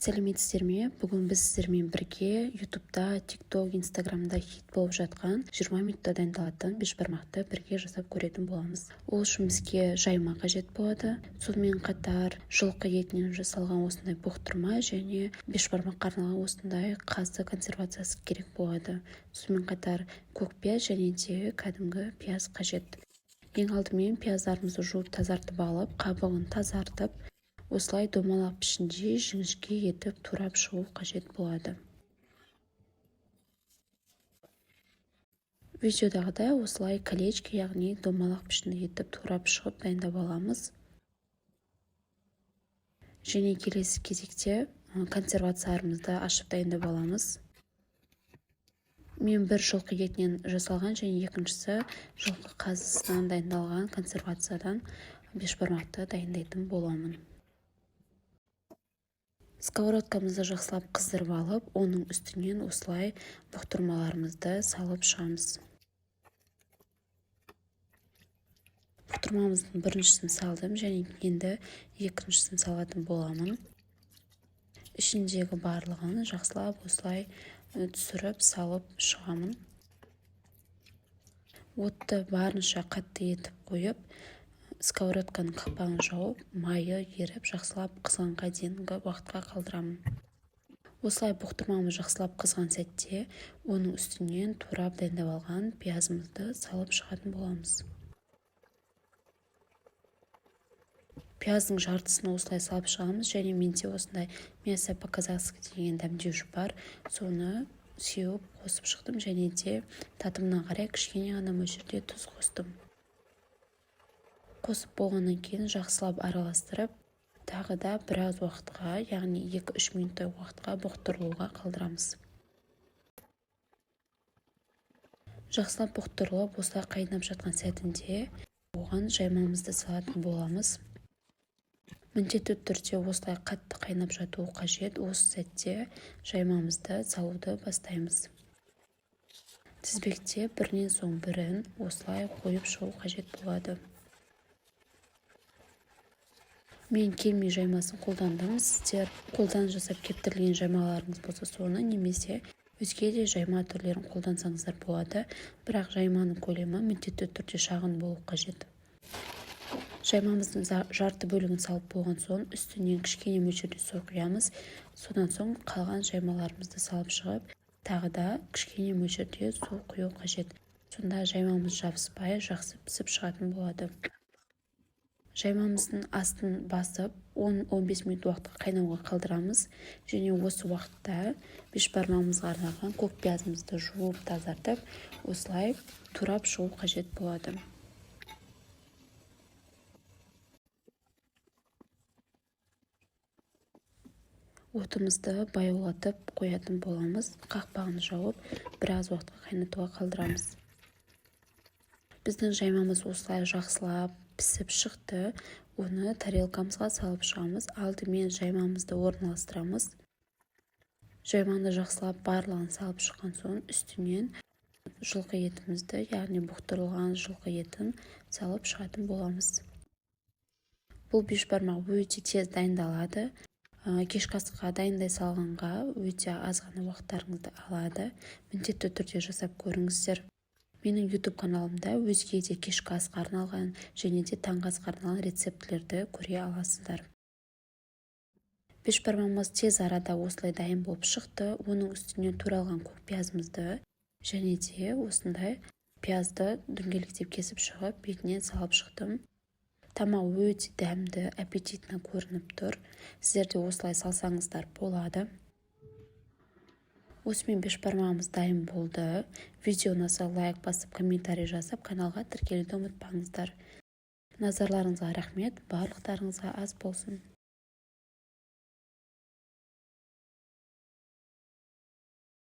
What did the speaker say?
Сәлеметсіздер ме? Бүгін біз сіздермен бірге ютубта, тикток, инстаграмда хит болып жатқан 20 минутта дайындалатын бешбармақты бірге жасап көретін боламыз. Ол үшін бізге жайма қажет болады. Сонымен қатар жылқы етінен жасалған осындай бұқтырма және бешбармаққа арналған осындай қазы консервациясы керек болады. Сонымен қатар көк пияз және де кәдімгі пияз қажет. Ең алдымен пияздарымызды жуып тазартып алып, қабығын тазартып, осылай домалақ пішінде жіңішке етіп турап шығу қажет болады. Видеодағыдай осылай колечки, яғни домалақ пішінде етіп турап шығып дайындап аламыз. Және келесі кезекте консервацияларымызды ашып дайындап аламыз. Мен бір жылқы етінен жасалған және екіншісі жылқы қазысынан дайындалған консервациядан бешбармақты дайындайтын боламын. Сковородкамызды жақсылап қыздырып алып, оның үстінен осылай бұқтырмаларымызды салып шығамыз. Бұқтырмамыздың біріншісін салдым және енді екіншісін салатын боламын. Ішіндегі барлығын жақсылап осылай түсіріп салып шығамын. Отты барынша қатты етіп қойып, сковородканың қақпағын жауып, майы еріп, жақсылап қызғанға дейінгі уақытқа қалдырамын. Осылай бұқтырмамыз жақсылап қызған сәтте, оның үстінен турап дайындап алған пиязымызды салып шығатын боламыз. Пияздың жартысын осылай салып шығамыз және менде осындай мясо по-казахски деген дәмдеуші бар. Соны сеуіп қосып шықтым және де татымына қарай кішкене ғана мөлшерде тұз қостым. Қосып болғаннан кейін жақсылап араластырып, тағы да біраз уақытқа, яғни 2-3 минуттай уақытқа бұқтырылуға қалдырамыз. Жақсылап бұқтырылып, осылай қайнап жатқан сәтінде оған жаймамызды салатын боламыз. Міндетті түрде осылай қатты қайнап жатуы қажет. Осы сәтте жаймамызды салуды бастаймыз. Тізбекте бірінен соң бірін осылай қойып шығу қажет болады. Мен келмей жаймасын қолдандым. Сіздер қолдан жасап кептірілген жаймаларыңыз болса соны, немесе өзге де жайма түрлерін қолдансаңыздар болады. Бірақ жайманың көлемі міндетті түрде шағын болу қажет. Жаймамыздың жарты бөлігін салып болған соң үстінен кішкене мөлшерде су құямыз. Содан соң қалған жаймаларымызды салып шығып, тағы да кішкене мөлшерде су құю қажет. Сонда жаймамыз жабыспай, жақсы пісіп шығатын болады. Жаймамыздың астын басып 10-15 минут уақытқа қайнауға қалдырамыз. Және осы уақытта бешбармағымызға арналған көк пиязымызды жуып тазартып, осылай турап шығу қажет болады. Отымызды баяулатып қоятын боламыз. Қақпағын жауып, біраз уақытқа қайнатуға қалдырамыз. Біздің жаймамыз осылай жақсылап пісіп шықты. Оны тарелкамызға салып шығамыз. Алдымен жаймамызды орналастырамыз. Жайманы жақсылап барлығын салып шыққан соң үстінен жылқы етімізді, яғни бұқтырылған жылқы етін салып шығатын боламыз. Бұл бешбармақ өте тез дайындалады. Кешкі асқа дайындай салғанға өте аз ғана уақыттарыңызды алады. Міндетті түрде жасап көріңіздер. Менің YouTube каналымда өзге де кешкі асқа арналған және де таңғы асқа арналған рецептілерді көре аласыздар. Бешбармағымыз тез арада осылай дайын болып шықты. Оның үстінен туралған көк пиязымызды және де осындай пиязды дөңгелектеп кесіп шығып, бетінен салып шықтым. Тамақ өте дәмді, аппетитті көрініп тұр. Сіздер де осылай салсаңыздар болады. Осымен бешбармағымыз дайын болды. Видео ұнаса лайк басып, комментарий жазып, каналға тіркелуді ұмытпаңыздар. Назарларыңызға рахмет, барлықтарыңызға ас болсын.